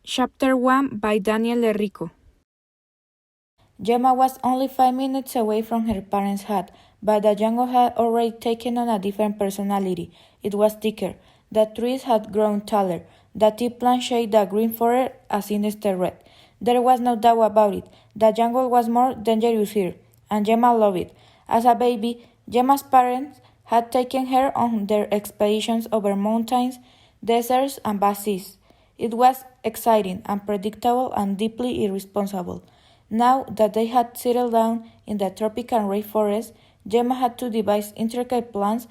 Chapter 1 by Daniel Enrico. Gemma was only 5 minutes away from her parents' hut, but the jungle had already taken on a different personality. It was thicker. The trees had grown taller. The tall plants shaded the green forest a sinister red. There was no doubt about it. The jungle was more dangerous here, and Gemma loved it. As a baby, Gemma's parents had taken her on their expeditions over mountains, deserts, and vast seas. It was exciting, unpredictable, and deeply irresponsible. Now that they had settled down in the tropical rainforest, Gemma had to devise intricate plans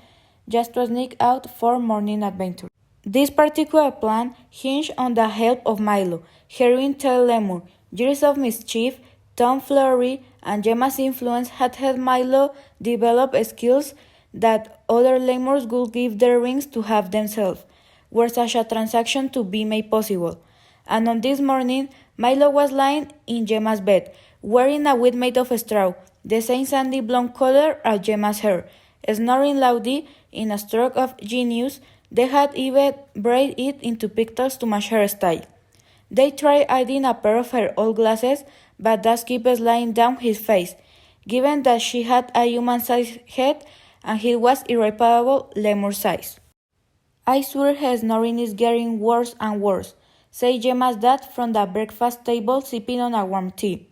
just to sneak out for morning adventure. This particular plan hinged on the help of Milo, her twin-tailed lemur. Years of mischief, tomfoolery, and Gemma's influence had helped Milo develop skills that other lemurs would give their rings to have themselves, were such a transaction to be made possible. And on this morning, Milo was lying in Gemma's bed, wearing a wig made of straw, the same sandy blonde color as Gemma's hair. Snoring loudly, in a stroke of genius, they had even braided it into pigtails to match her style. They tried adding a pair of her old glasses, but that kept sliding down his face, given that she had a human-sized head and he was irreparable lemur size. I swear her snoring is getting worse and worse, said Gemma's dad from the breakfast table sipping on a warm tea.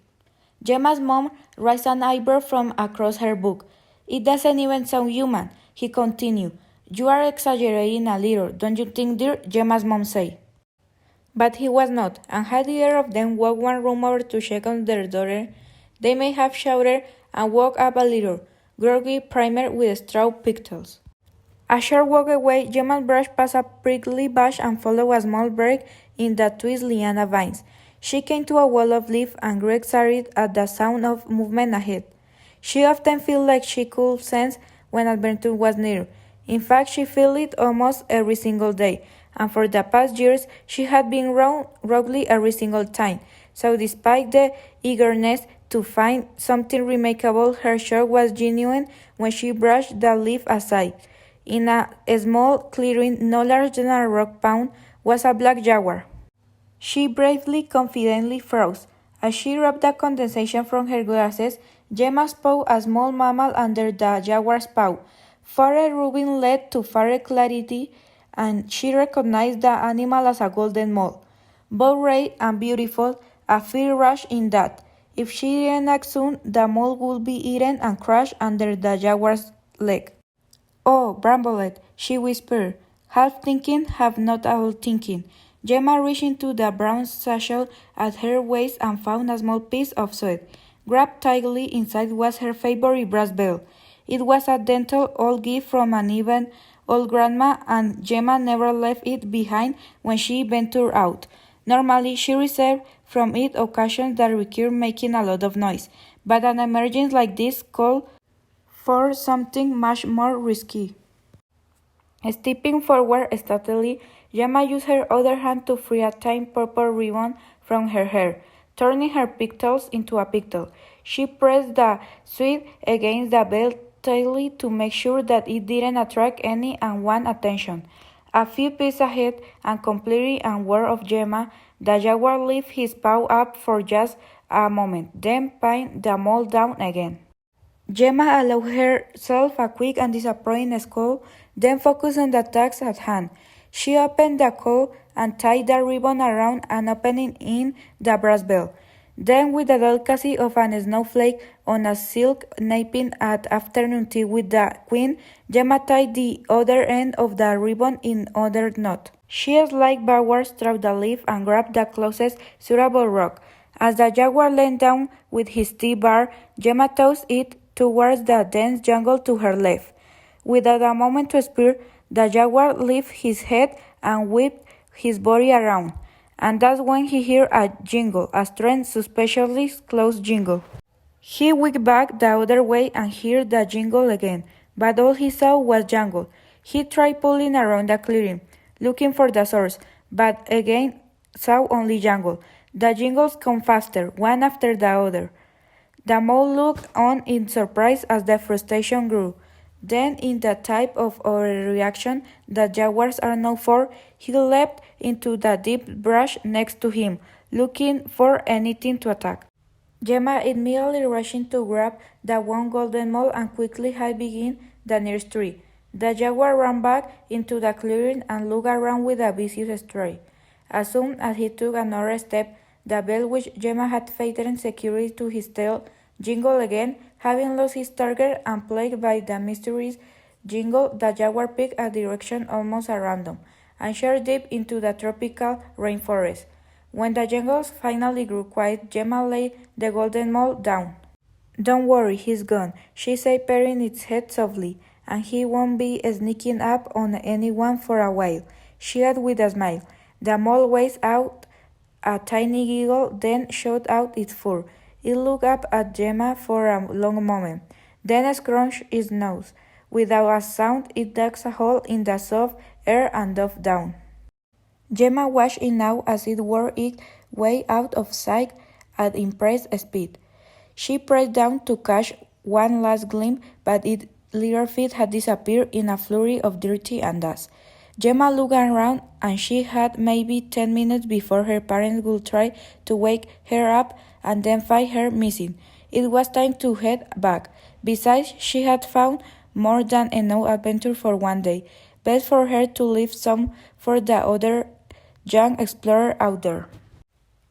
Gemma's mom raised an eyebrow from across her book. It doesn't even sound human, he continued. You are exaggerating a little, don't you think, dear? Gemma's mom said. But he was not, and had either of them walked one room over to check on their daughter, they may have shouted and woke up a little, groggy primer with straw pigtails. A short walk away, Gemma brushed past a prickly bush and followed a small break in the twist liana vines. She came to a wall of leaf and grew excited at the sound of movement ahead. She often felt like she could sense when adventure was near. In fact, she felt it almost every single day, and for the past years she had been wrong roughly every single time. So despite the eagerness to find something remarkable, her shock was genuine when she brushed the leaf aside. In a small clearing no larger than a rock pound was a black jaguar. She bravely, confidently froze. As she rubbed the condensation from her glasses, Gemma spotted a small mammal under the jaguar's paw. Further rubbing led to further clarity, and she recognized the animal as a golden mole. Both rare and beautiful, a fear rushed in that, if she didn't act soon, the mole would be eaten and crushed under the jaguar's leg. Oh, Brambolet, she whispered, half thinking, half not at all thinking. Gemma reached into the brown satchel at her waist and found a small piece of sweat. Grabbed tightly inside was her favorite brass bell. It was a dental old gift from an even old grandma, and Gemma never left it behind when she ventured out. Normally, she reserved from it occasions that required making a lot of noise, but an emergency like this called for something much more risky. Stepping forward stealthily, Gemma used her other hand to free a tiny purple ribbon from her hair, turning her pigtails into a pigtail. She pressed the sweat against the belt tightly to make sure that it didn't attract any unwanted attention. A few paces ahead, and completely unaware of Gemma, the jaguar lifted his paw up for just a moment, then pinned the mole down again. Gemma allowed herself a quick and disappointing scowl, then focused on the task at hand. She opened the cowl and tied the ribbon around an opening in the brass bell. Then, with the delicacy of a snowflake on a silk napkin at afternoon tea with the queen, Gemma tied the other end of the ribbon in another knot. She slid backwards through the leaf and grabbed the closest suitable rock. As the jaguar leaned down with his teeth bared, Gemma tossed it towards the dense jungle to her left. Without a moment to spare, the jaguar lifted his head and whipped his body around, and that's when he heard a jingle, a strange, suspiciously close jingle. He whipped back the other way and heard the jingle again, but all he saw was jungle. He tried pulling around the clearing, looking for the source, but again saw only jungle. The jingles come faster, one after the other. The mole looked on in surprise as the frustration grew. Then, in the type of overreaction that jaguars are known for, he leapt into the deep brush next to him, looking for anything to attack. Gemma immediately rushing to grab the one golden mole and quickly hide behind the nearest tree. The jaguar ran back into the clearing and looked around with a vicious stare. As soon as he took another step, the bell which Gemma had fastened securely to his tail jingled again. Having lost his target and plagued by the mysterious jingle, the jaguar picked a direction almost at random and sheered deep into the tropical rainforest. When the jungles finally grew quiet, Gemma laid the golden mole down. Don't worry, he's gone, she said, patting its head softly, and he won't be sneaking up on anyone for a while, she added with a smile. The mole waved out a tiny giggle, then shot out its fur. It looked up at Gemma for a long moment, then scrunched its nose. Without a sound, it dug a hole in the soft air and dove down. Gemma watched it now as it wore its way out of sight at impressive speed. She pressed down to catch one last glimpse, but its little feet had disappeared in a flurry of dirt and dust. Gemma looked around, and she had maybe 10 minutes before her parents would try to wake her up and then find her missing. It was time to head back. Besides, she had found more than enough adventure for one day. Best for her to leave some for the other young explorer out there.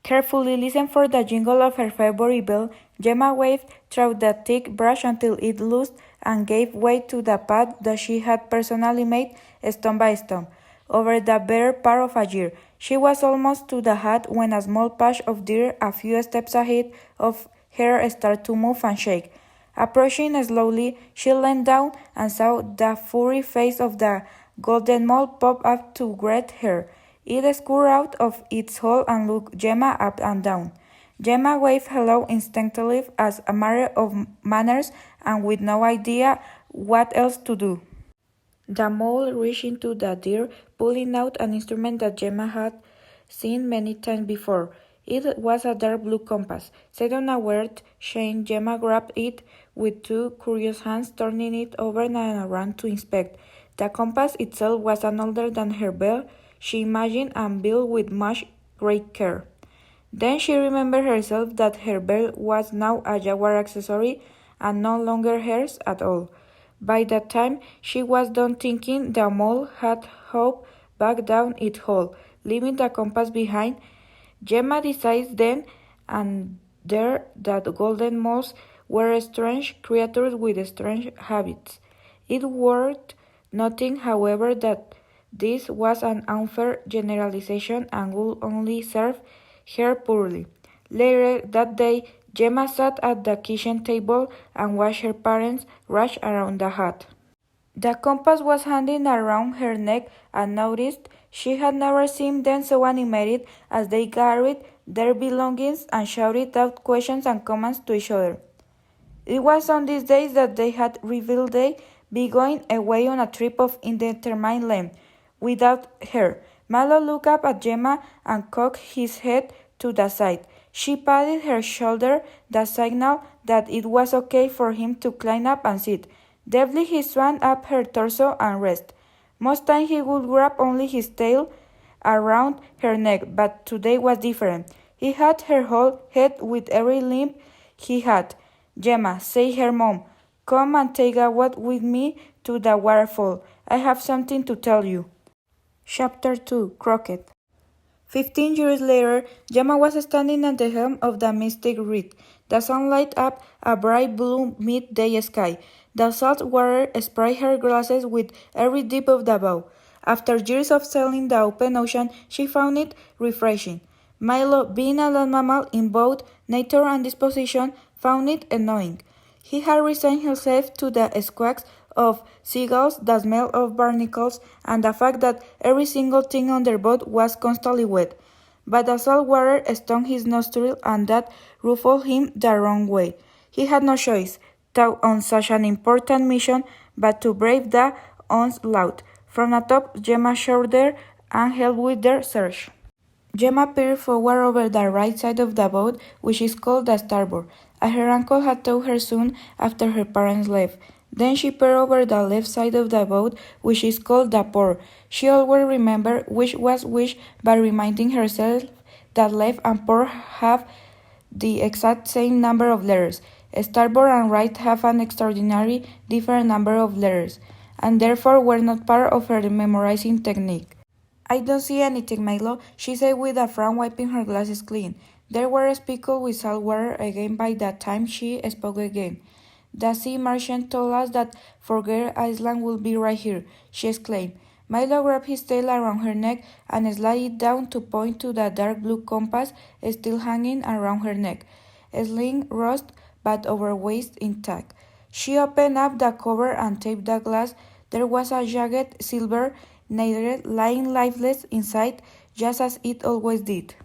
Carefully listening for the jingle of her favorite bell, Gemma waved through the thick brush until it loosed and gave way to the path that she had personally made, stone by stone, over the better part of a year. She was almost to the hut when a small patch of dirt a few steps ahead of her started to move and shake. Approaching slowly, she leaned down and saw the furry face of the golden mole pop up to greet her. It scurried out of its hole and looked Gemma up and down. Gemma waved hello instinctively as a matter of manners and with no idea what else to do. The mole reached into the dirt, pulling out an instrument that Gemma had seen many times before. It was a dark blue compass. Set on a weird chain, Gemma grabbed it with two curious hands, turning it over and around to inspect. The compass itself was none older than her bell, she imagined, and built with much great care. Then she remembered herself that her bell was now a jaguar accessory and no longer hers at all. By the time she was done thinking, the mole had hopped back down its hole, leaving the compass behind. Gemma decided then and there that golden moles were strange creatures with strange habits. It worth noting, however, that this was an unfair generalization and would only serve her poorly. Later that day, Gemma sat at the kitchen table and watched her parents rush around the hut. The compass was hanging around her neck and noticed she had never seen them so animated as they carried their belongings and shouted out questions and commands to each other. It was on these days that they had revealed they be going away on a trip of indeterminate length. Without her, Malo looked up at Gemma and cocked his head to the side. She patted her shoulder, the signal that it was okay for him to climb up and sit. Deftly he swung up her torso and rest. Most times he would grab only his tail around her neck, but today was different. He had her whole head with every limb he had. Gemma, said her mom, come and take a walk with me to the waterfall. I have something to tell you. Chapter 2 Croquet 15 years later, Gemma was standing at the helm of the Mystic Reed. The sun lit up a bright blue midday sky. The salt water sprayed her glasses with every dip of the bow. After years of sailing the open ocean, she found it refreshing. Milo, being a land mammal in both nature and disposition, found it annoying. He had resigned himself to the squawks of seagulls, the smell of barnacles, and the fact that every single thing on their boat was constantly wet. But the salt water stung his nostril, and that ruffled him the wrong way. He had no choice, though on such an important mission, but to brave the onslaught. From atop Gemma's shoulder and help with their search. Gemma peered forward over the right side of the boat, which is called the starboard, as her uncle had told her soon after her parents left. Then she peered over the left side of the boat, which is called the port. She always remembered which was which by reminding herself that left and port have the exact same number of letters. Starboard and right have an extraordinary different number of letters, and therefore were not part of her memorizing technique. I don't see anything, Milo, she said with a frown, wiping her glasses clean. They were speckled with salt water again by the time she spoke again. The sea merchant told us that Forget Island will be right here, she exclaimed. Milo grabbed his tail around her neck and slid it down to point to the dark blue compass still hanging around her neck. Sling rust, but over waist intact. She opened up the cover and taped the glass. There was a jagged silver needle lying lifeless inside, just as it always did.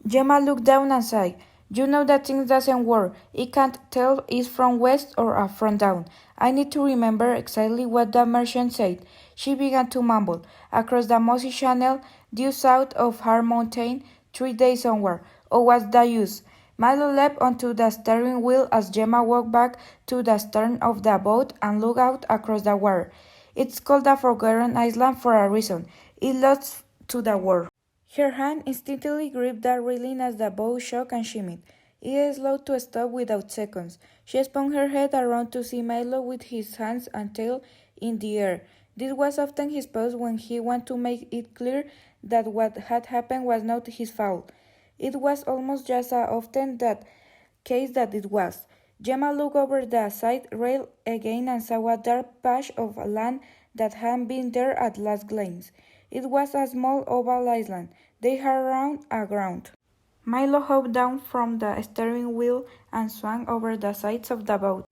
Gemma looked down and sighed. You know that things doesn't work. It can't tell it's from west or from down. I need to remember exactly what the merchant said. She began to mumble. Across the mossy channel, due south of Hard Mountain, 3 days onward. Oh, what's the use? Milo leapt onto the steering wheel as Gemma walked back to the stern of the boat and looked out across the water. It's called the Forgotten Island for a reason. It lost to the war. Her hand instinctively gripped the railing as the boat shook and shimmied. It slowed to a stop without seconds. She spun her head around to see Milo with his hands and tail in the air. This was often his pose when he wanted to make it clear that what had happened was not his fault. It was almost just as often that case that it was. Gemma looked over the side rail again and saw a dark patch of land that had been there at last glance. It was a small oval island. They had round aground. Milo hopped down from the steering wheel and swung over the sides of the boat.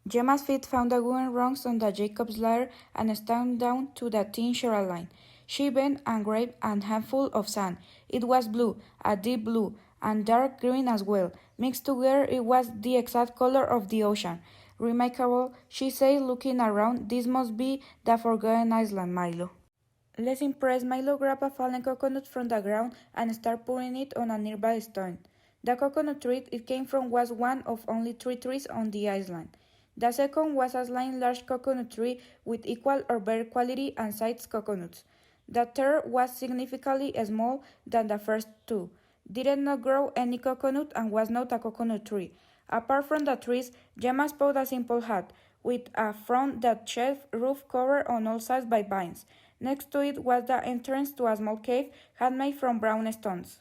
Gemma's feet found the wooden rungs on the Jacob's ladder and stepped down to the thin shoreline. She bent and grabbed a handful of sand. It was blue, a deep blue, and dark green as well. Mixed together, it was the exact color of the ocean. Remarkable, she said, looking around. This must be the Forgotten Island, Milo. Less impressed, Milo grabbed a fallen coconut from the ground and started pouring it on a nearby stone. The coconut tree it came from was one of only 3 trees on the island. The second was a slim large coconut tree with equal or better quality and sized coconuts. The third was significantly smaller than the first two, did not grow any coconut and was not a coconut tree. Apart from the trees, Gemma spotted a simple hut, with a front that shed roof covered on all sides by vines. Next to it was the entrance to a small cave handmade from brown stones.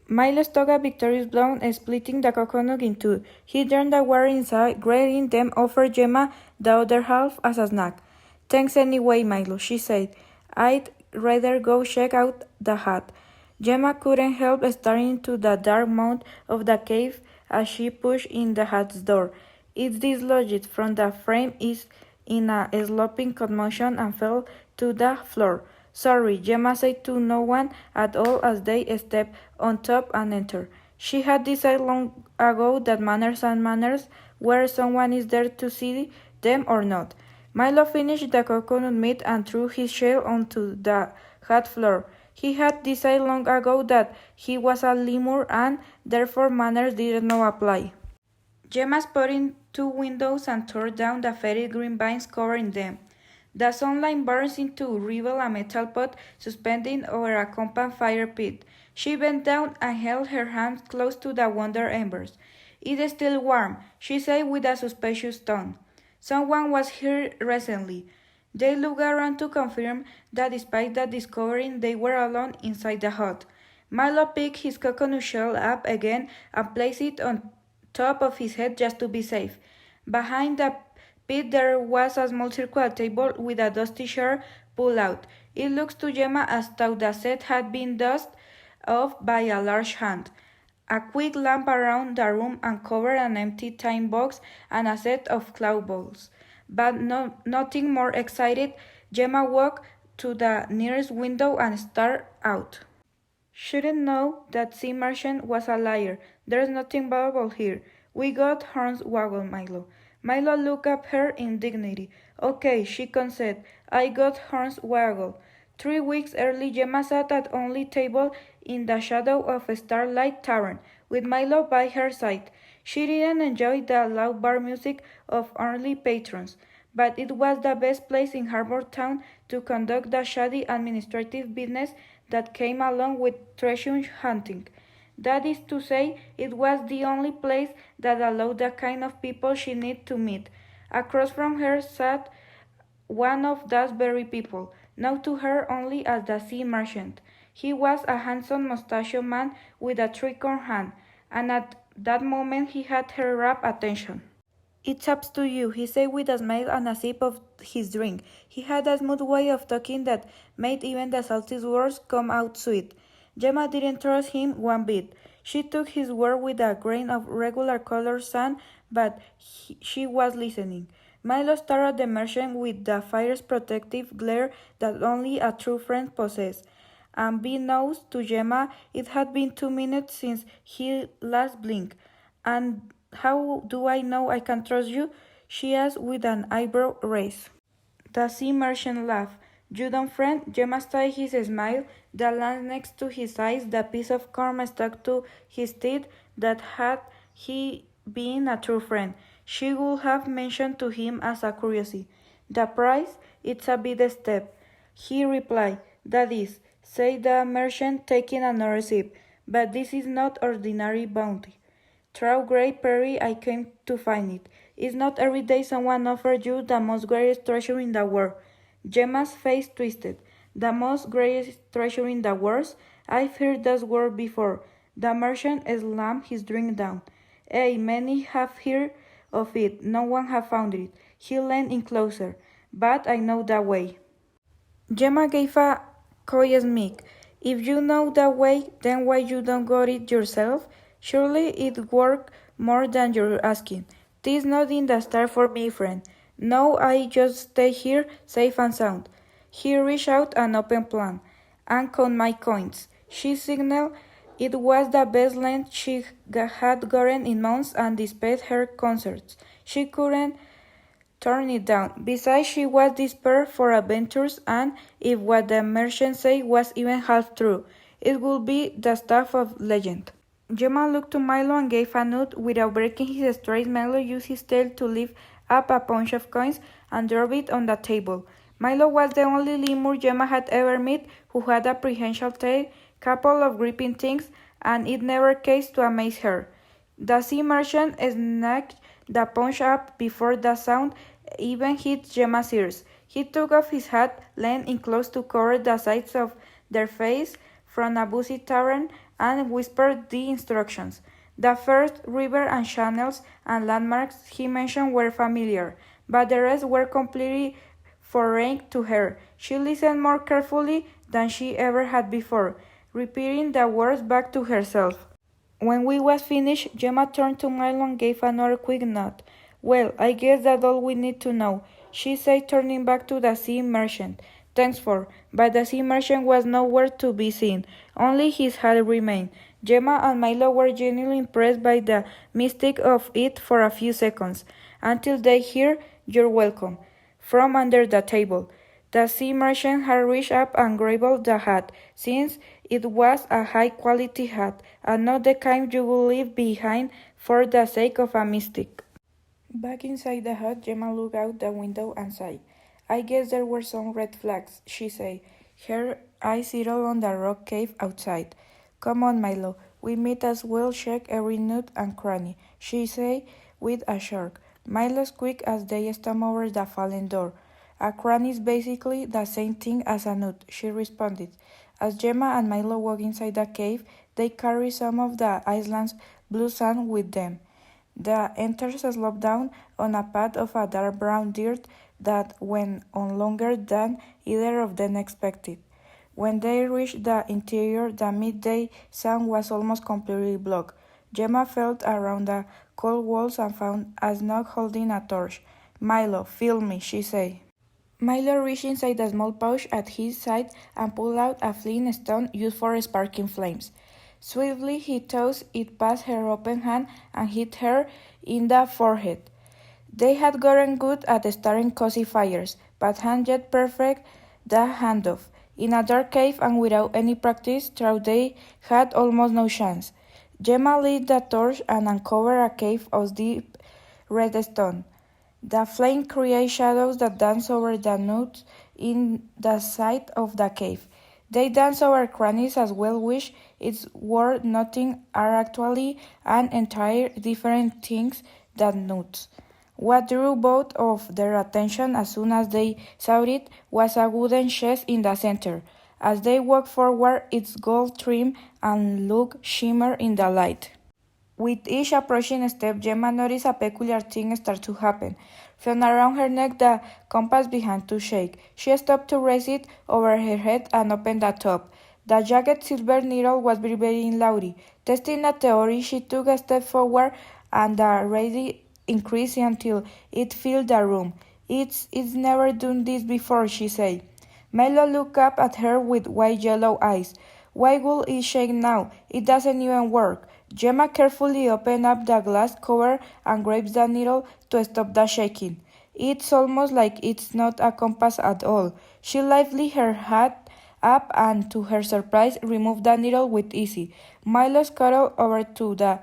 Milo took a victorious blow, splitting the coconut in two. He turned the water inside, grating them, offered Gemma the other half as a snack. Thanks anyway, Milo, she said. I'd rather go check out the hut. Gemma couldn't help staring into the dark mouth of the cave as she pushed in the hut's door. It dislodged from the frame is in a sloping commotion and fell to the floor. Sorry, Gemma said to no one at all as they stepped on top and entered. She had decided long ago that manners are manners, whether someone is there to see them or not. Milo finished the coconut meat and threw his shell onto the hut floor. He had decided long ago that he was a lemur and therefore manners did not apply. Gemma spotted 2 windows and tore down the faded green vines covering them. The sunlight burst in to reveal a metal pot suspended over a compound fire pit. She bent down and held her hands close to the wonder embers. It is still warm, she said with a suspicious tone. Someone was here recently. They looked around to confirm that despite that discovery, they were alone inside the hut. Milo picked his coconut shell up again and placed it on top of his head just to be safe. Behind the pit there was a small circular table with a dusty chair pulled out. It looked to Gemma as though the set had been dusted off by a large hand. A quick lamp around the room uncovered an empty tin box and a set of claw balls. But nothing more excited, Gemma walked to the nearest window and stared out. Shouldn't know that sea merchant was a liar. There's nothing valuable here. We got horns waggle, Milo. Milo looked at her in dignity. Okay, she conceded. I got horns waggle. 3 weeks early, Gemma sat at only table in the shadow of a starlight tavern, with Milo by her side. She didn't enjoy the loud bar music of early patrons, but it was the best place in Harbour Town to conduct the shady administrative business that came along with treasure hunting. That is to say, it was the only place that allowed the kind of people she needed to meet. Across from her sat one of those very people, known to her only as the sea merchant. He was a handsome mustachioed man with a tricorn hand, and at that moment he had her rapt attention. "It's up to you," he said with a smile and a sip of his drink. He had a smooth way of talking that made even the saltiest words come out sweet. Gemma didn't trust him one bit. She took his word with a grain of regular colored sand, but she was listening. Milo stared at the merchant with the fierce protective glare that only a true friend possesses. And beknownst to Gemma, it had been 2 minutes since he last blinked. "And how do I know I can trust you?" she asked with an eyebrow raised. The sea merchant laughed. "You don't, friend?" Gemma studied his smile, the lens next to his eyes, the piece of corn stuck to his teeth, that had he been a true friend, she would have mentioned to him as a curiosity. "The price? It's a bit step," he replied. "That is," said the merchant, taking another sip, "but this is not ordinary bounty. Through great peril I came to find it. It's not every day someone offers you the most greatest treasure in the world." Gemma's face twisted. "The most greatest treasure in the world? I've heard that word before." The merchant slammed his drink down. "Aye, many have heard of it. No one has found it." He leaned in closer. "But I know the way." Gemma gave a coy smirk. "If you know the way, then why you don't got it yourself? Surely it work more than you're asking. 'Tis not in the star for me, friend. No, I just stay here, safe and sound." He reached out an open palm. "And count my coins." She signaled. It was the best length she had gotten in months, and despite her concerts, she couldn't turn it down. Besides, she was desperate for adventures, and if what the merchant said was even half true, it would be the stuff of legend. Gemma looked to Milo and gave a nod. Without breaking his stride, Milo used his tail to lift up a bunch of coins and drop it on the table. Milo was the only lemur Gemma had ever met who had a prehensile tail, capable of gripping things, and it never ceased to amaze her. The sea merchant snatched the punch up before the sound even hit Gemma's ears. He took off his hat, leaned in close to cover the sides of their face from a busy tavern, and whispered the instructions. The first river and channels and landmarks he mentioned were familiar, but the rest were completely foreign to her. She listened more carefully than she ever had before, repeating the words back to herself. When we was finished, Gemma turned to Milo and gave another quick nod. "Well, I guess that's all we need to know," she said, turning back to the sea merchant. "Thanks for—" But the sea merchant was nowhere to be seen. Only his hat remained. Gemma and Milo were genuinely impressed by the mystique of it for a few seconds, until they heard "You're welcome" from under the table. The sea merchant had reached up and grabbed the hat, since it was a high-quality hat, and not the kind you would leave behind for the sake of a mystic. Back inside the hut, Gemma looked out the window and sighed. "I guess there were some red flags," she said. Her eyes settled on the rock cave outside. "Come on, Milo. We might as well check every nook and cranny," she said with a shark. Milo squeaked as they stomped over the fallen door. "A cranny is basically the same thing as a nut," she responded. As Gemma and Milo walked inside the cave, they carried some of the island's blue sand with them. The entrance sloped down on a path of a dark brown dirt that went on longer than either of them expected. When they reached the interior, the midday sun was almost completely blocked. Gemma felt around the cold walls and found a snug holding a torch. "Milo, fill me," she said. Milo reached inside a small pouch at his side and pulled out a flint stone used for sparking flames. Swiftly he tossed it past her open hand and hit her in the forehead. They had gotten good at starting cozy fires, but hadn't yet perfected the handoff. In a dark cave and without any practice, they had almost no chance. Gemma lit the torch and uncovered a cave of deep red stone. The flame creates shadows that dance over the nuts in the side of the cave. They dance over crannies as well, which it's worth noting are actually an entire different things than nuts. What drew both of their attention as soon as they saw it was a wooden chest in the center. As they walked forward, its gold trim and look shimmer in the light. With each approaching step, Gemma noticed a peculiar thing start to happen. From around her neck, the compass began to shake. She stopped to raise it over her head and opened the top. The jagged silver needle was vibrating loudly. Testing a theory, she took a step forward, and the radius increased until it filled the room. It's never done this before, she said. Milo looked up at her with wide yellow eyes. Why would it shake now? It doesn't even work. Gemma carefully opened up the glass cover and grabbed the needle to stop the shaking. It's almost like it's not a compass at all. She lifted her hand up and, to her surprise, removed the needle with ease. Milo scuttled over to the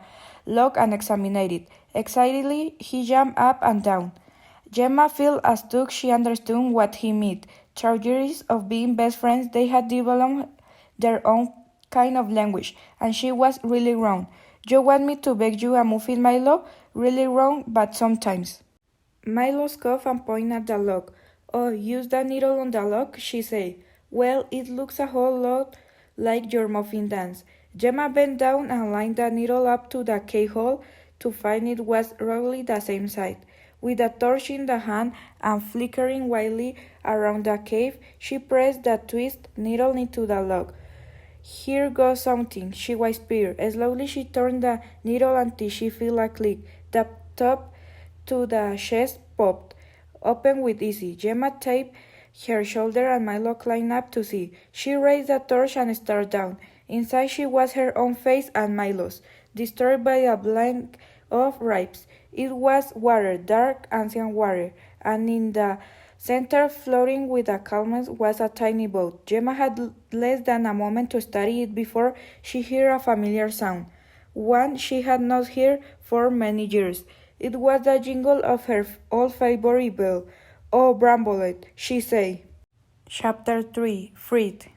log and examined it. Excitedly, he jumped up and down. Gemma felt as though she understood what he meant. Through years of being best friends, they had developed their own kind of language, and she was really wrong. You want me to bake you a muffin, Milo? Really wrong, but sometimes. Milo scoffed and pointed at the log. Oh, use the needle on the log, she said. Well, it looks a whole lot like your muffin dance. Gemma bent down and lined the needle up to the keyhole to find it was roughly the same size. With a torch in the hand and flickering wildly around the cave, she pressed the twist needle into the log. Here goes something, she whispered. Slowly she turned the needle until she felt a click. The top to the chest popped open with ease. Gemma tapped her shoulder and Milo climbed up to see. She raised the torch and stared down. Inside she was her own face and Milo's, disturbed by a blank of ribs. It was water, dark, ancient water, and in the center, floating with a calmness, was a tiny boat. Gemma had less than a moment to study it before she heard a familiar sound, one she had not heard for many years. It was the jingle of her old favorite bell. Oh, Brambolet, she said. Chapter 3 Freed.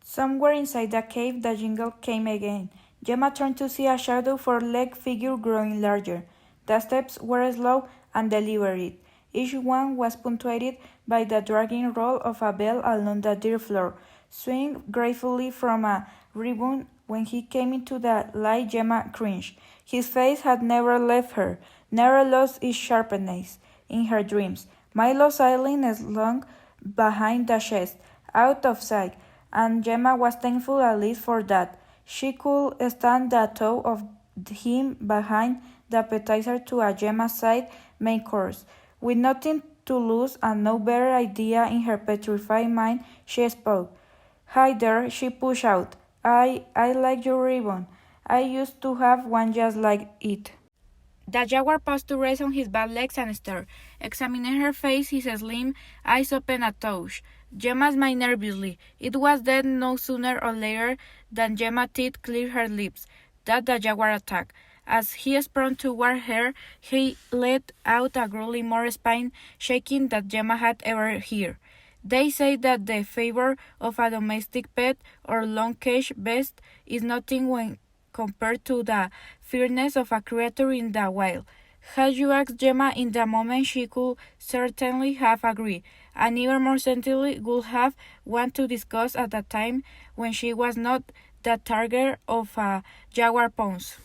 Somewhere inside the cave, the jingle came again. Gemma turned to see a shadow-4-legged figure growing larger. The steps were slow and deliberate. Each one was punctuated by the dragging roll of a bell along the dirt floor, swinging gracefully from a ribbon. When he came into the light, Gemma cringed. His face had never left her, never lost its sharpness. In her dreams, Milo silently slunk behind the chest, out of sight, and Gemma was thankful at least for that. She could stand the thought of him behind the appetizer to a Gemma's side main course. With nothing to lose and no better idea in her petrified mind, she spoke. Hi there, she pushed out. I like your ribbon. I used to have one just like it. The jaguar paused to rest on his back legs and stared. Examining her face, his slim eyes opened a touch. Gemma smiled nervously. It was then no sooner or later than Gemma's teeth cleared her lips that the jaguar attacked. As he sprang toward her, he let out a growly more spine-shaking than Gemma had ever heard. They say that the favor of a domestic pet or long-caged beast is nothing when compared to the fierceness of a creature in the wild. Had you asked Gemma in the moment, she could certainly have agreed, and even more certainly would have wanted to discuss at a time when she was not the target of a jaguar pounce.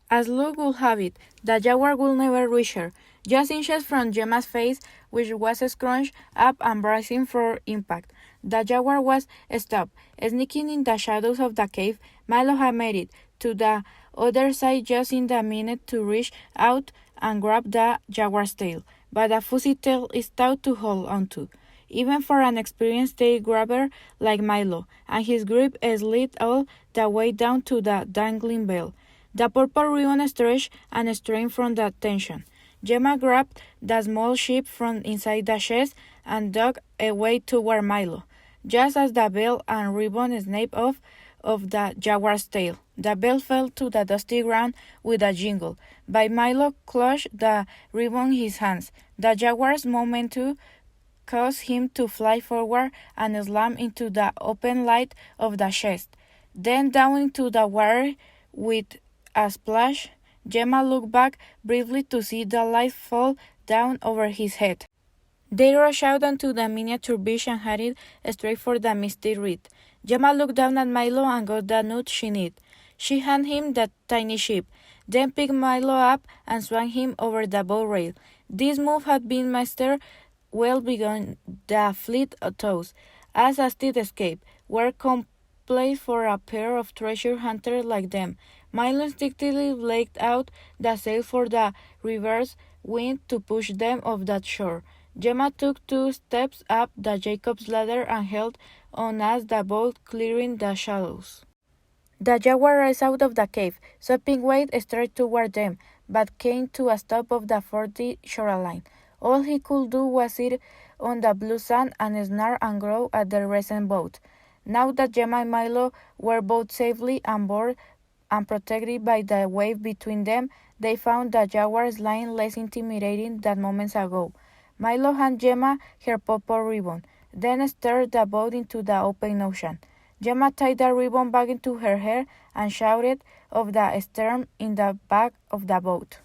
As luck would have it, the jaguar would never reach her, just inches from Gemma's face, which was scrunched up and bracing for impact. The jaguar was stopped. Sneaking in the shadows of the cave, Milo had made it to the other side just in the minute to reach out and grab the jaguar's tail, but a fuzzy tail is tough to hold onto, even for an experienced tail grabber like Milo, and his grip slid all the way down to the dangling bell. The purple ribbon stretched and strained from the tension. Gemma grabbed the small ship from inside the chest and dug away toward Milo. Just as the bell and ribbon snapped off of the jaguar's tail. The bell fell to the dusty ground with a jingle. But Milo clutched the ribbon in his hands. The jaguar's momentum caused him to fly forward and slam into the open light of the chest. Then down into the water with a splash. Gemma looked back briefly to see the light fall down over his head. They rushed out onto the miniature beach and headed straight for the misty reed. Gemma looked down at Milo and got the nut she needed. She handed him the tiny ship, then picked Milo up and swung him over the bow rail. This move had been mastered well beyond the fleet toes, as a steep escape were complete for a pair of treasure hunters like them. Milo instinctively laid out the sail for the reverse wind to push them off that shore. Gemma took 2 steps up the Jacob's ladder and held on as the boat clearing the shallows. The jaguar rose out of the cave, sweeping wide straight toward them, but came to a stop off the forty shoreline. All he could do was sit on the blue sand and snarl and growl at the recent boat. Now that Gemma and Milo were both safely on board and protected by the wave between them, they found the jaguars lying less intimidating than moments ago. Milo handed Gemma her purple ribbon, then steered the boat into the open ocean. Gemma tied the ribbon back into her hair and shouted off the stern in the back of the boat.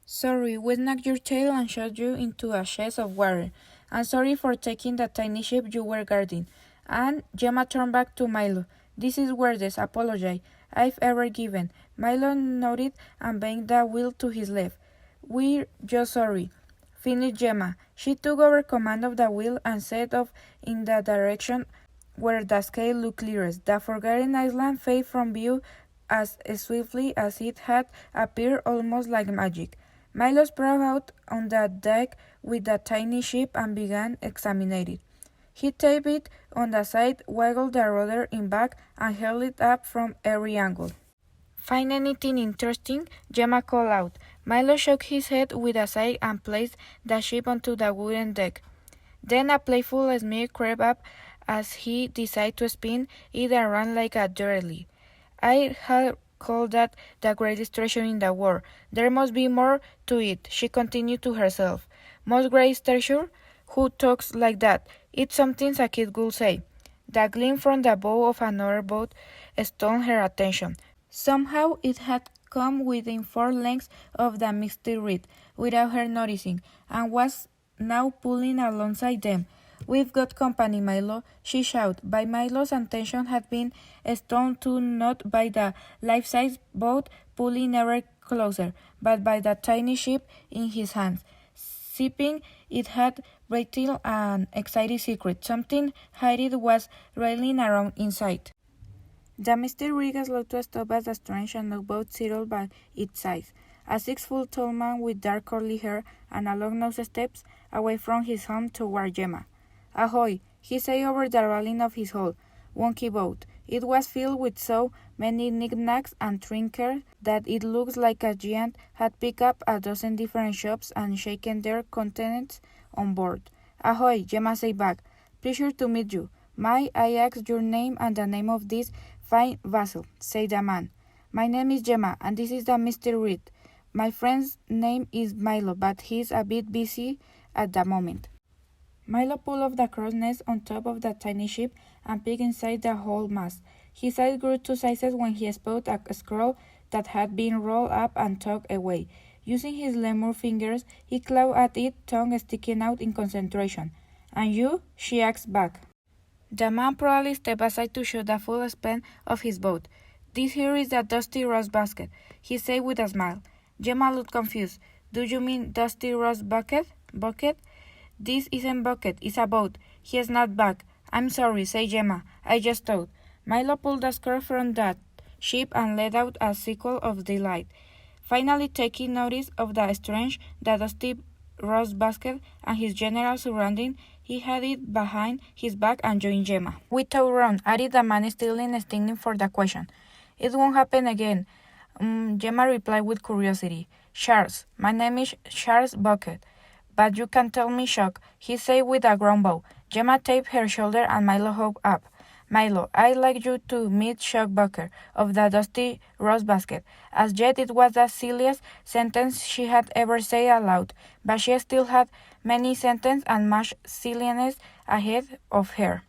"Sorry, we snagged your tail and shot you into a chest of water. I'm sorry for taking the tiny ship you were guarding." And Gemma turned back to Milo. "This is the weirdest apology I've ever given." Milo nodded and banged the wheel to his left. "We're just sorry," finished Gemma. She took over command of the wheel and set off in the direction where the sky looked clearest. The forgotten island faded from view as swiftly as it had appeared, almost like magic. Milo spread out on the deck with the tiny ship and began examining it. He taped it on the side, wiggled the rudder in back, and held it up from every angle. "Find anything interesting?" Gemma called out. Milo shook his head with a sigh and placed the ship onto the wooden deck. Then a playful smear crept up as he decided to spin it around like a doily. "I had called that the greatest treasure in the world. There must be more to it," she continued to herself. "Most great treasure? Who talks like that? It's something a kid would say." The gleam from the bow of another boat stole her attention. Somehow it had come within 4 lengths of the misty reed, without her noticing, and was now pulling alongside them. "We've got company, Milo," she shouted, but Milo's attention had been stung to not by the life-size boat pulling ever closer, but by the tiny ship in his hands. Sipping, it had revealed an exciting secret. Something hidden was railing around inside. The misty rig slowed to a stop as the strange and boat settled by its side. A 6-foot tall man with dark curly hair and a long-nosed steps away from his home toward Gemma. "Ahoy," he said over the railing of his old, wonky boat. It was filled with so many knickknacks and trinkets that it looked like a giant had picked up a dozen different shops and shaken their contents on board. "Ahoy," Gemma said back. "Pleasure to meet you. May I ask your name and the name of this fine vessel?" said the man. "My name is Gemma, and this is the Mr. Reed. My friend's name is Milo, but he's a bit busy at the moment." Milo pulled off the crow's nest on top of the tiny ship and peeked inside the whole mast. His eyes grew 2 sizes when he spotted a scroll that had been rolled up and tucked away. Using his lemur fingers, he clawed at it, tongue sticking out in concentration. "And you?" she asked back. The man proudly stepped aside to show the full span of his boat. "This here is the Dusty Rose basket," he said with a smile. Gemma looked confused. "Do you mean Dusty Rose bucket? Bucket? This isn't bucket, it's a boat." He snapped back. "I'm sorry," said Gemma. "I just thought." Milo pulled the skirt from the ship and let out a sickle of delight. Finally taking notice of the dusty rose basket and his general surrounding, he had it behind his back and joined Gemma. "We tow run," added the man still stinging for the question. "It won't happen again," Gemma replied with curiosity. "Charles. My name is Charles Bucket. But you can tell me Shock," he said with a groan bow. Gemma tapped her shoulder and Milo hopped up. Milo, I'd like you to meet Chuck Bucker of the Dusty Rose Basket. As yet it was the silliest sentence she had ever said aloud, but she still had many sentences and much silliness ahead of her.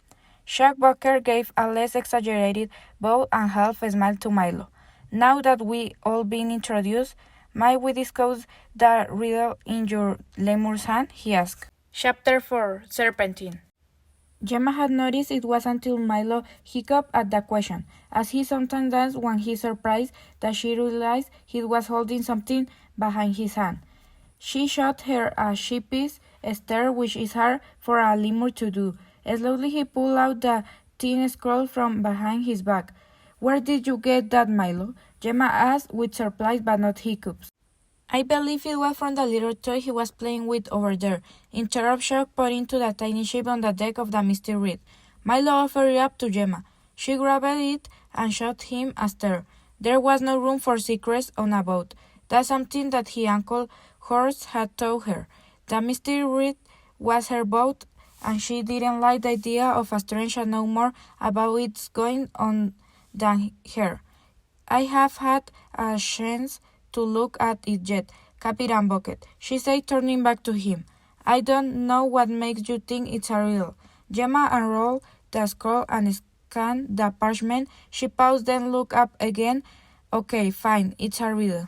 Chuck Bucker gave a less exaggerated bow and half a smile to Milo. Now that we all been introduced, might we discuss the riddle in your lemur's hand? He asked. Chapter 4 Serpentine. Gemma had noticed it was until Milo hiccuped at the question, as he sometimes does when he's surprised, that she realized he was holding something behind his hand. She shot her a sheepish stare, which is hard for a lemur to do. Slowly he pulled out the thin scroll from behind his back. "Where did you get that, Milo?" Gemma asked with surprise but not hiccups. "I believe it was from the little toy he was playing with over there," interrupted Shock, pointing to the tiny ship on the deck of the Misty Reed. Milo offered it up to Gemma. She grabbed it and shot him a stare. There was no room for secrets on a boat. That's something that his Uncle Horace had told her. The Misty Reed was her boat, and she didn't like the idea of a stranger knowing more about what's going on than her. "I have had a chance to look at it yet, Captain Bucket," she said, turning back to him. "I don't know what makes you think it's a riddle." Gemma unrolled the scroll and scanned the parchment. She paused, then looked up again. "Okay, fine, it's a riddle."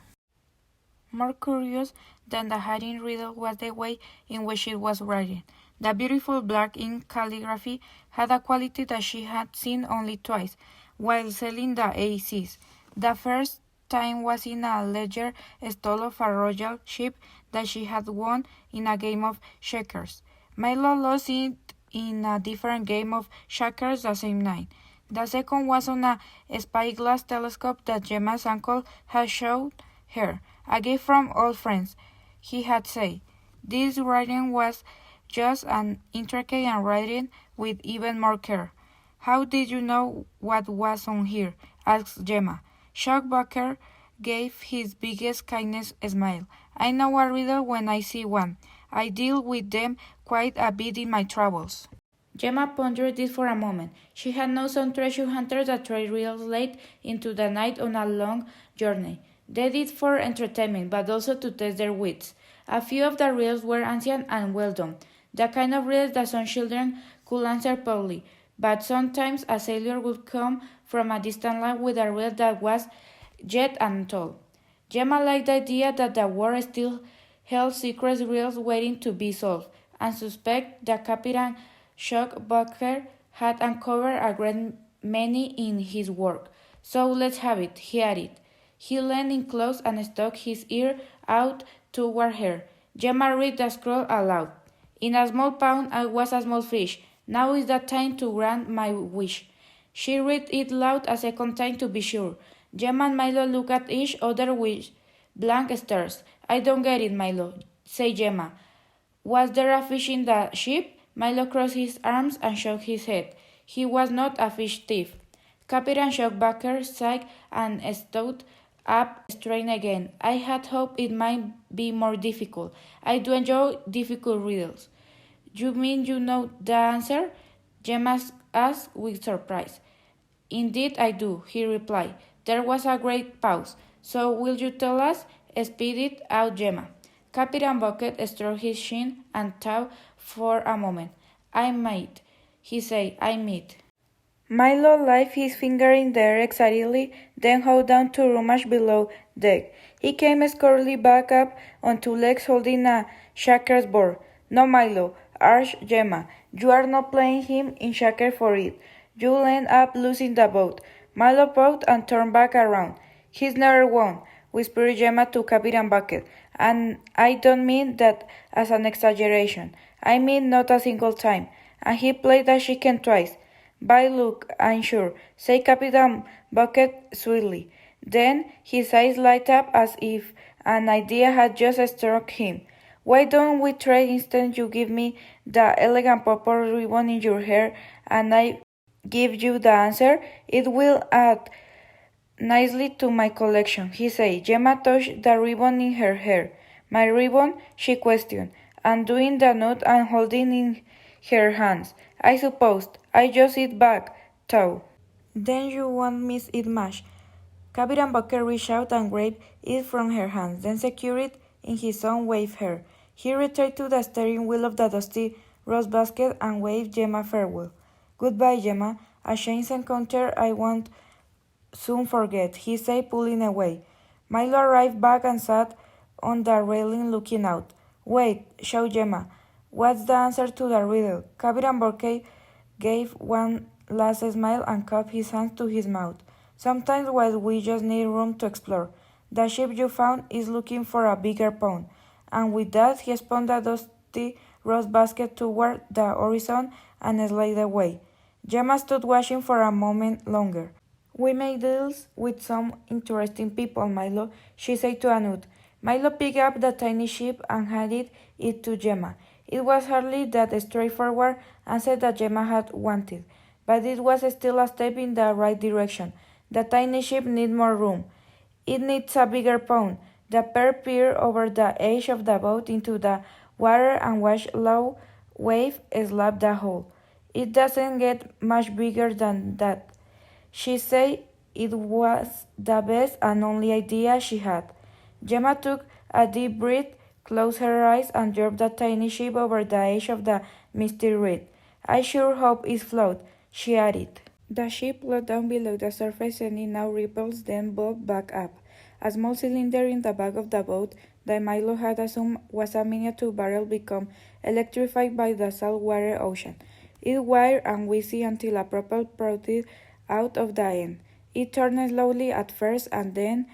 More curious than the hiding riddle was the way in which it was written. The beautiful black ink calligraphy had a quality that she had seen only twice, while sailing the seas. The first time was in a ledger stole of a royal ship that she had won in a game of checkers. Milo lost it in a different game of checkers the same night. The second was on a spyglass telescope that Gemma's uncle had shown her, a gift from old friends, he had said. This writing was just an intricate handwriting with even more care. "How did you know what was on here?" asked Gemma. Shock Bucker gave his biggest kindness smile. "I know a riddle when I see one. I deal with them quite a bit in my travels." Gemma pondered this for a moment. She had known some treasure hunters that trade riddles late into the night on a long journey. They did for entertainment, but also to test their wits. A few of the riddles were ancient and well done, the kind of riddles that some children could answer proudly, but sometimes a sailor would come from a distant land with a riddle that was yet untold. Gemma liked the idea that the world still held secret riddles waiting to be solved, and suspected that Captain Shock Bucker had uncovered a great many in his work. "So let's have it," he added. He leaned in close and stuck his ear out toward her. Gemma read the scroll aloud. "In a small pond I was a small fish. Now is the time to grant my wish." She read it loud a second time to be sure. Gemma and Milo looked at each other with blank stares. "I don't get it, Milo," said Gemma. "Was there a fish in the ship?" Milo crossed his arms and shook his head. He was not a fish thief. Captain Shockbacker sighed and stood up straight again. "I had hoped it might be more difficult. I do enjoy difficult riddles." "You mean you know the answer?" Gemma asked with surprise. "Indeed I do," he replied. There was a great pause. "So will you tell us?" Spit it out, Gemma. Captain Bucket stroked his chin and thought for a moment. "I might," he said. "I might." Milo lifted his finger in the air excitedly, then held down to rummage below deck. He came squarely back up on two legs holding a checkers board. "No, Milo," urged Gemma. "You are not playing him in checkers for it. You'll end up losing the boat." Milo paused and turned back around. "He's never won," whispered Gemma to Captain Bucket. "And I don't mean that as an exaggeration. I mean not a single time. And he played the chicken twice." "By look, I'm sure," said Captain Bucket sweetly. Then his eyes lighted up as if an idea had just struck him. "Why don't we trade instead? You give me the elegant purple ribbon in your hair, and I give you the answer. It will add nicely to my collection," he said. Gemma touched the ribbon in her hair. "My ribbon?" she questioned, undoing the knot and holding in her hands. "I suppose I just sit back, too. Then you won't miss it much. Captain Bucket reached out and grabbed it from her hands, then secured it in his own wave hair. He returned to the steering wheel of the dusty rose basket and waved Gemma farewell. Goodbye, Gemma. A chance encounter I won't soon forget, he said, pulling away. Milo arrived back and sat on the railing looking out. Wait, shouted Gemma. What's the answer to the riddle? Captain Burkey gave one last smile and cupped his hands to his mouth. Sometimes while we just need room to explore. The ship you found is looking for a bigger pond. And with that he spun the dusty rose basket toward the horizon and slid away. Gemma stood watching for a moment longer. We made deals with some interesting people, Milo, she said to Anut. Milo picked up the tiny ship and handed it to Gemma. It was hardly that straightforward answer that Gemma had wanted, but it was still a step in the right direction. The tiny ship needs more room. It needs a bigger pond. The pair peered over the edge of the boat into the water and watched low wave slap the hull. It doesn't get much bigger than that. She said it was the best and only idea she had. Gemma took a deep breath, closed her eyes, and dropped the tiny ship over the edge of the misty reed. I sure hope it floats, she added. The ship floated down below the surface, sending out ripples, then bobbed back up. A small cylinder in the back of the boat that Milo had assumed was a miniature barrel become electrified by the saltwater ocean. It whirred and wheezed until a propeller protruded out of the end. It turned slowly at first and then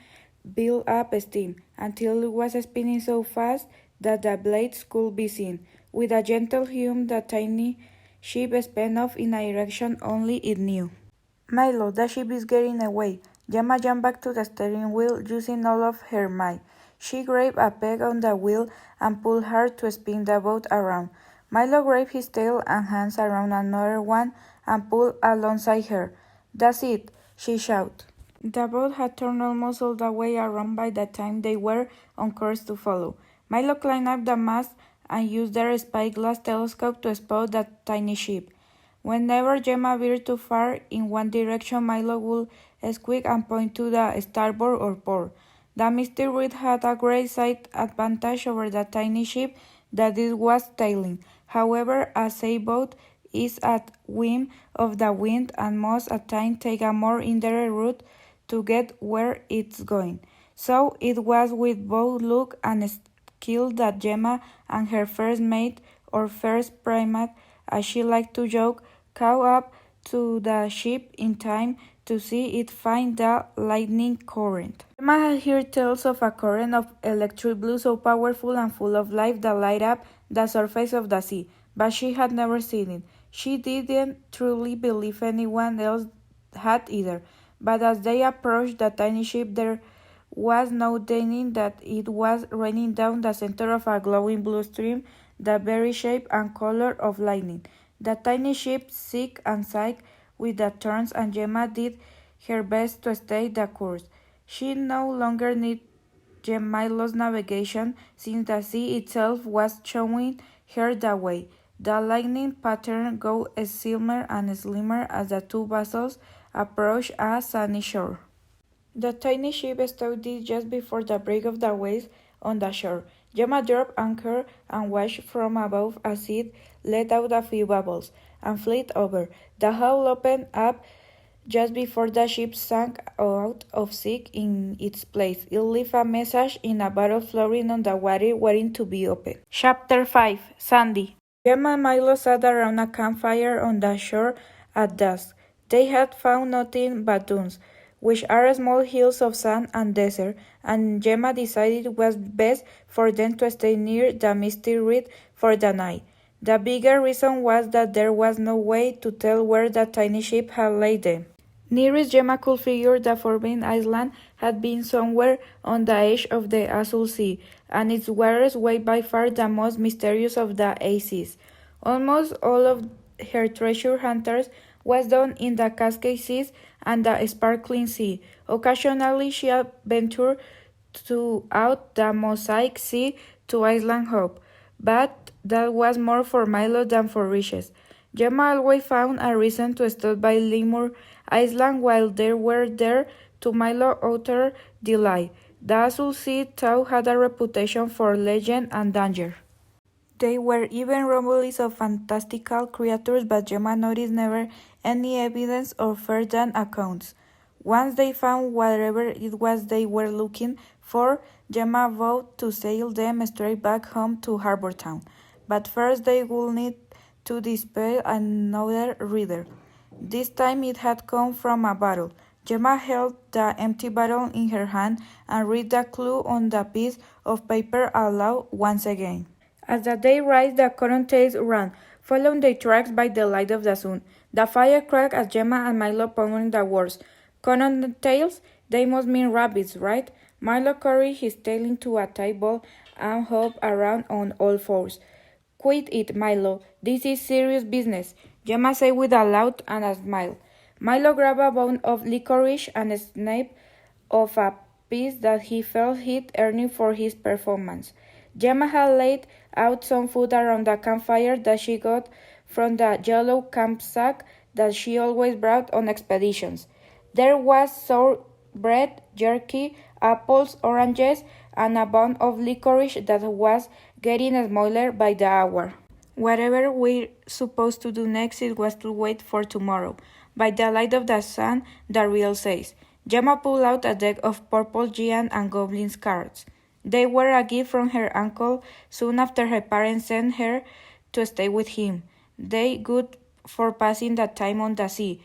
built up steam until it was spinning so fast that the blades could be seen. With a gentle hum, the tiny ship sped off in a direction only it knew. Milo, the ship is getting away. Gemma jumped back to the steering wheel, using all of her might. She grabbed a peg on the wheel and pulled hard to spin the boat around. Milo grabbed his tail and hands around another one and pulled alongside her. That's it, she shouted. The boat had turned almost all the way around by the time they were on course to follow. Milo climbed up the mast and used their spyglass telescope to spot the tiny ship. Whenever Gemma veered too far in one direction, Milo would squeak and point to the starboard or port. The misty reed had a great sight advantage over the tiny ship that it was tailing. However, a sailboat is at whim of the wind and must at times take a more indirect route to get where it's going. So it was with both luck and skill that Gemma and her first mate, or first primate as she liked to joke, caught up to the ship in time to see it find the lightning current. Gemma had heard tales of a current of electric blue so powerful and full of life that light up the surface of the sea, but she had never seen it. She didn't truly believe anyone else had either, but as they approached the tiny ship there was no denying that it was raining down the center of a glowing blue stream, the very shape and color of lightning. The tiny ship sick and sighed with the turns, and Gemma did her best to stay the course. She no longer needed Milo's navigation, since the sea itself was showing her the way. The lightning pattern grew slimmer and slimmer as the two vessels approached a sunny shore. The tiny ship stopped just before the break of the waves on the shore. Gemma dropped anchor and watched from above as it let out a few bubbles and flew over. The hull opened up just before the ship sank out of sight in its place. It left a message in a bottle floating on the water waiting to be opened. Chapter 5. Sandy. Gemma and Milo sat around a campfire on the shore at dusk. They had found nothing but dunes, which are small hills of sand and desert, and Gemma decided it was best for them to stay near the misty reed for the night. The bigger reason was that there was no way to tell where the tiny ship had laid them. Nearest Gemma could figure the forbidden island had been somewhere on the edge of the Azul Sea, and its waters were by far the most mysterious of the seas. Almost all of her treasure hunters was done in the Cascade Seas and the Sparkling Sea. Occasionally she adventured throughout the Mosaic Sea to Island Hope, but that was more for Milo than for riches. Gemma always found a reason to stop by Lemur Island while they were there to Milo utter delight. The Azul Sea too had a reputation for legend and danger. There were even rumblings of fantastical creatures, but Gemma noticed never any evidence or first-hand accounts. Once they found whatever it was they were looking for, Gemma vowed to sail them straight back home to Harbour Town. But first they would need to dispel another riddle. This time it had come from a bottle. Gemma held the empty bottle in her hand and read the clue on the piece of paper aloud once again. As the day rose, the cottontails ran, following their tracks by the light of the sun. The fire crackled as Gemma and Milo pondered the words. Cottontails? They must mean rabbits, right? Milo carried his tail into a tight ball and hopped around on all fours. Quit it, Milo. This is serious business, Gemma said with a laugh and a smile. Milo grabbed a bone of licorice and snapped off a piece that he felt he'd earned for his performance. Gemma had laid out some food around the campfire that she got from the yellow camp sack that she always brought on expeditions. There was sour bread, jerky, apples, oranges, and a bun of licorice that was getting smaller by the hour. Whatever we're supposed to do next, it was to wait for tomorrow. By the light of the sun, the riddle says. Gemma pulled out a deck of purple giant and goblins cards. They were a gift from her uncle soon after her parents sent her to stay with him. They good for passing the time on the sea,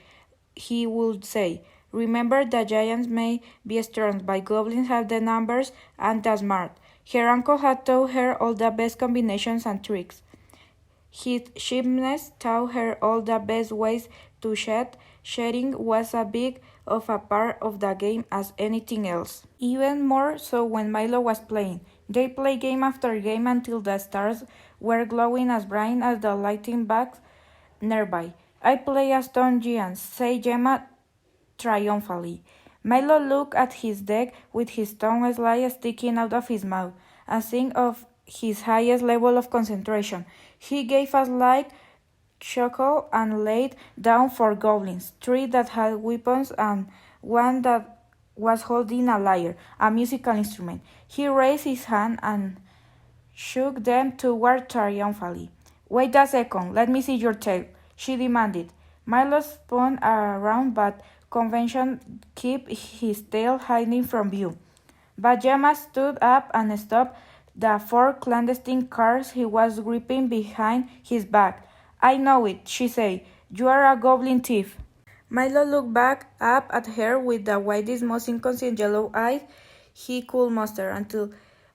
he would say. Remember, the giants may be strong, but goblins have the numbers and the smart. Her uncle had taught her all the best combinations and tricks. His shrewdness taught her all the best ways to shed. Shedding was as big of a part of the game as anything else. Even more so when Milo was playing. They played game after game until the stars were glowing as bright as the lighting bugs nearby. I play a stone giant, said Gemma triumphantly. Milo looked at his deck with his tongue slightly sticking out of his mouth, a sign of his highest level of concentration. He gave a slight chuckle and laid down four goblins, three that had weapons and one that was holding a lyre, a musical instrument. He raised his hand and shook them toward triumphantly. Wait a second, let me see your tail, she demanded. Milo spun around, but convention kept his tail hiding from view. But Gemma stood up and stopped the four clandestine cards he was gripping behind his back. I know it, she said. You are a goblin thief. Milo looked back up at her with the widest, most inconscient yellow eyes he could muster until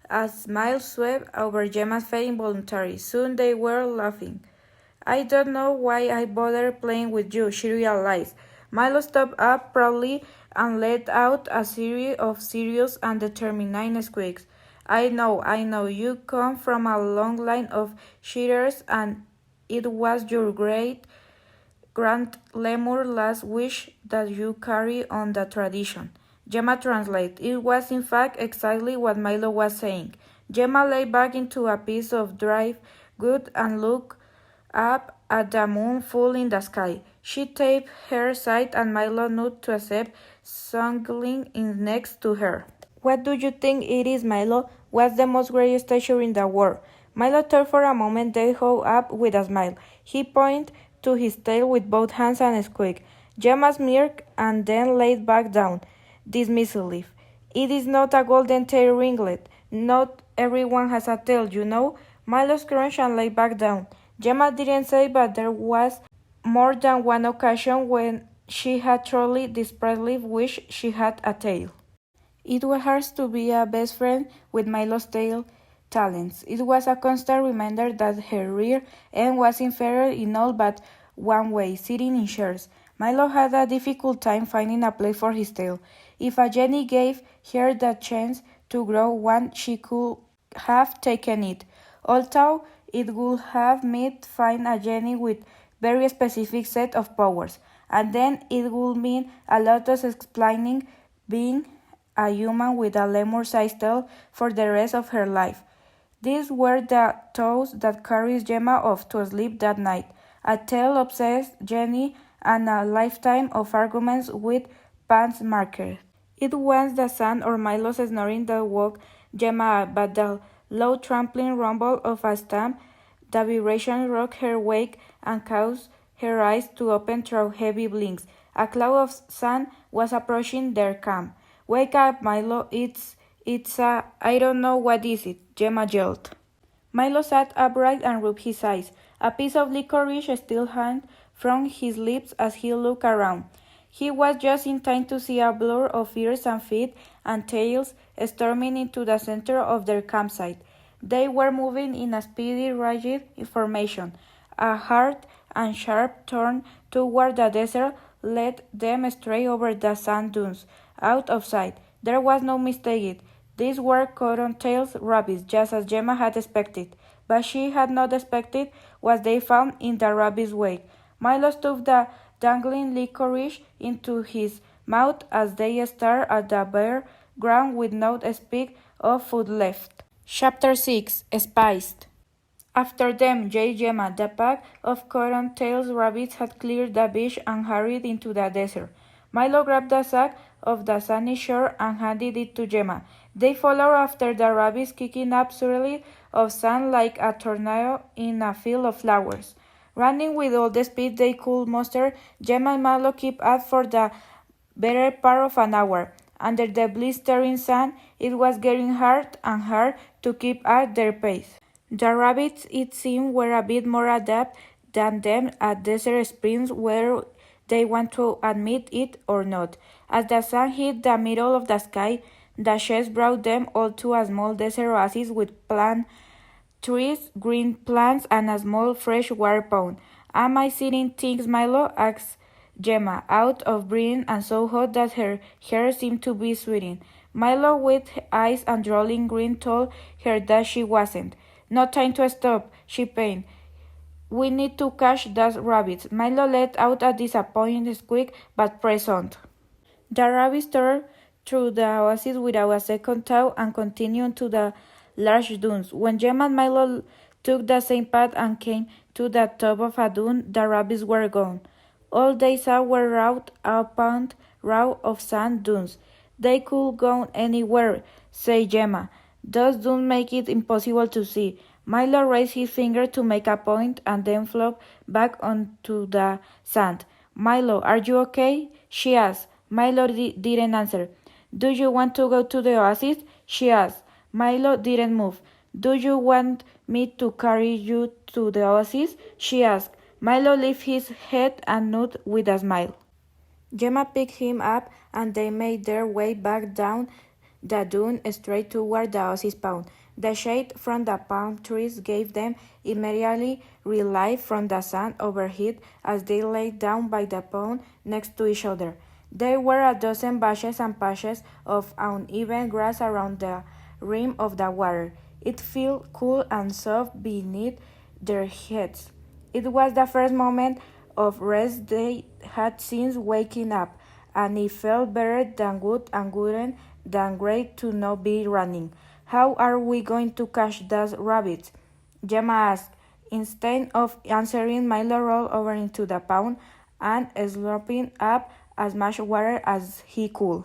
a smile swept over Gemma's face involuntarily. Soon they were laughing. I don't know why I bothered playing with you, she realized. Milo stood up proudly and let out a series of serious and determined squeaks. I know, you come from a long line of cheaters and it was your great grand lemur last wish that you carry on the tradition. Gemma translated. It was in fact exactly what Milo was saying. Gemma lay back into a piece of dry wood and looked up at the moon full in the sky. She tapped her side and Milo nodded to accept, snuggling in next to her. What do you think it is, Milo? What's the most great statue in the world? Milo thought for a moment, then held up with a smile. He pointed to his tail with both hands and squeaked. Gemma smirked and then laid back down, dismissively. It is not a golden tail ringlet. Not everyone has a tail, you know. Milo scrunched and lay back down. Gemma didn't say, but there was more than one occasion when she had truly desperately wished she had a tail. It was hard to be a best friend with Milo's tail talents. It was a constant reminder that her rear end was inferior in all but one way, sitting in chairs. Milo had a difficult time finding a place for his tail. If a Jenny gave her the chance to grow one, she could have taken it, although it would have meant find a Jenny with very specific set of powers, and then it would mean a lot of explaining being a human with a lemur-sized tail for the rest of her life. These were the thoughts that carried Gemma off to sleep that night. a tale-obsessed Jenny, and a lifetime of arguments with pants markers. It was the sound or Milo's snoring that woke Gemma up, but the low trampling rumble of a stamp, the vibration rocked her awake and caused her eyes to open through heavy blinks. A cloud of sand was approaching their camp. Wake up, Milo, it's I don't know what is it, Gemma yelled. Milo sat upright and rubbed his eyes. A piece of licorice still hung from his lips as he looked around. He was just in time to see a blur of ears and feet and tails storming into the center of their campsite. They were moving in a speedy, rigid formation. A hard and sharp turn toward the desert led them straight over the sand dunes, out of sight. There was no mistaking it. These were cottontailed rabbits, just as Gemma had expected, but she had not expected what they found in the rabbit's wake. Milo stuffed the dangling licorice into his mouth as they stared at the bare ground with not a speck of food left. Chapter 6 Spiced. After them, Gemma. The pack of cotton-tailed rabbits had cleared the beach and hurried into the desert. Milo grabbed the sack of the sunny shore and handed it to Gemma. They followed after the rabbits, kicking up swirls of sand like a tornado in a field of flowers. Running with all the speed they could muster, Gemma and Milo kept up for the better part of an hour. Under the blistering sun, it was getting hard and hard to keep at their pace. The rabbits, it seemed, were a bit more adept than them at desert springs, whether they want to admit it or not. As the sun hit the middle of the sky, the shades brought them all to a small desert oasis with palm trees, green plants, and a small freshwater pond. Am I seeing things, Milo? Asked Gemma, out of breath and so hot that her hair seemed to be sweating. Milo, with eyes and rolling grin, told her that she wasn't. No time to stop, she panted. We need to catch those rabbits. Milo let out a disappointed squeak, but pressed on. The rabbits tore through the oasis without a second thought and continued to the large dunes. When Gemma and Milo took the same path and came to the top of a dune, the rabbits were gone. All they saw were round upon row of sand dunes. They could go anywhere, said Gemma. Those dunes make it impossible to see. Milo raised his finger to make a point and then flopped back onto the sand. Milo, are you okay? She asked. Milo didn't answer. Do you want to go to the oasis? She asked. Milo didn't move. Do you want me to carry you to the oasis? She asked. Milo lifted his head and nodded with a smile. Gemma picked him up and they made their way back down the dune straight toward the oasis pond. The shade from the palm trees gave them immediately relief from the sun overhead as they lay down by the pond next to each other. There were a dozen bushes and patches of uneven grass around the rim of the water. It felt cool and soft beneath their heads. It was the first moment of rest they had since waking up, and it felt better than good and wouldn't than great to not be running. How are we going to catch those rabbits? Gemma asked. Instead of answering, Milo rolled over into the pond and slurping up as much water as he could.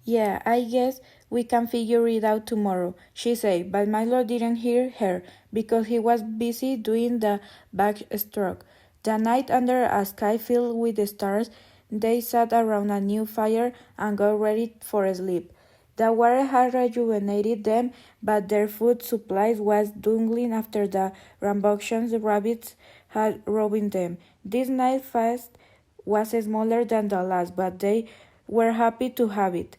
Yeah, I guess we can figure it out tomorrow, she said, but Milo didn't hear her because he was busy doing the backstroke. The night under a sky filled with stars, they sat around a new fire and got ready for sleep. The water had rejuvenated them, but their food supply was dwindling after the rambunctious rabbits had robbed them. This night fast was smaller than the last, but they were happy to have it.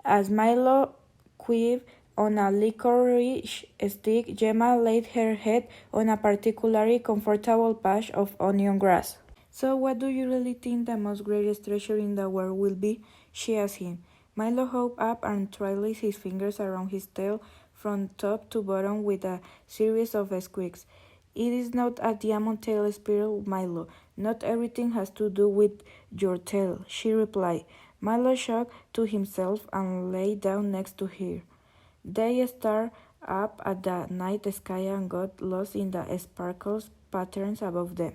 As Milo quivered on a licorice stick, Gemma laid her head on a particularly comfortable patch of onion grass. So what do you really think the most greatest treasure in the world will be? She asked him. Milo hopped up and trailed his fingers around his tail from top to bottom with a series of squeaks. It is not a diamond-tailed sparrow, Milo. Not everything has to do with your tail, she replied. Milo shocked to himself and lay down next to her. They stared up at the night sky and got lost in the sparkles patterns above them.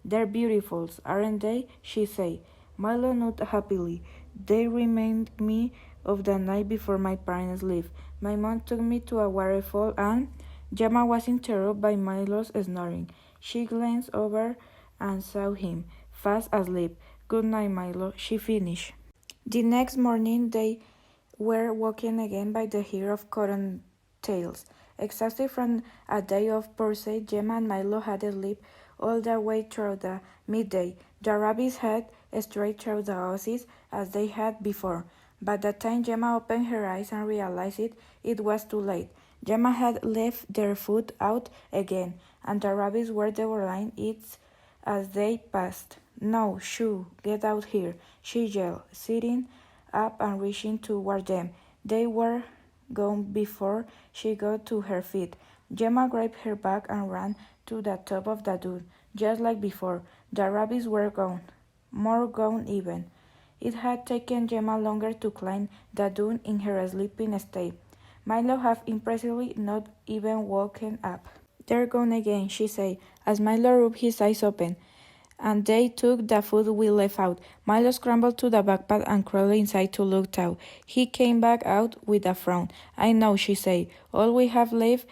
"They're beautiful, aren't they?" she said. Milo nodded happily. "They remind me of the night before my parents left. My mom took me to a waterfall and—" Gemma was interrupted by Milo's snoring. She glanced over and saw him, fast asleep. "Good night, Milo," she finished. The next morning they were woken again by the hear of cottontails. Exhausted from a day of pursuit, Gemma and Milo had slept all the way through the midday. The rabbits had strayed through the oasis as they had before. By the time Gemma opened her eyes and realized it, it was too late. Gemma had left their food out again, and the rabbits were devouring it as they passed. "No, shoo, get out here," she yelled, sitting up and reaching toward them. They were gone before she got to her feet. Gemma grabbed her bag and ran to the top of the dune. Just like before, the rabbits were gone. More gone even. It had taken Gemma longer to climb the dune in her sleeping state. Milo had impressively not even woken up. "They're gone again," she said, as Milo rubbed his eyes open. "And they took the food we left out." Milo scrambled to the backpack and crawled inside to look out. He came back out with a frown. "I know," she said. "All we have left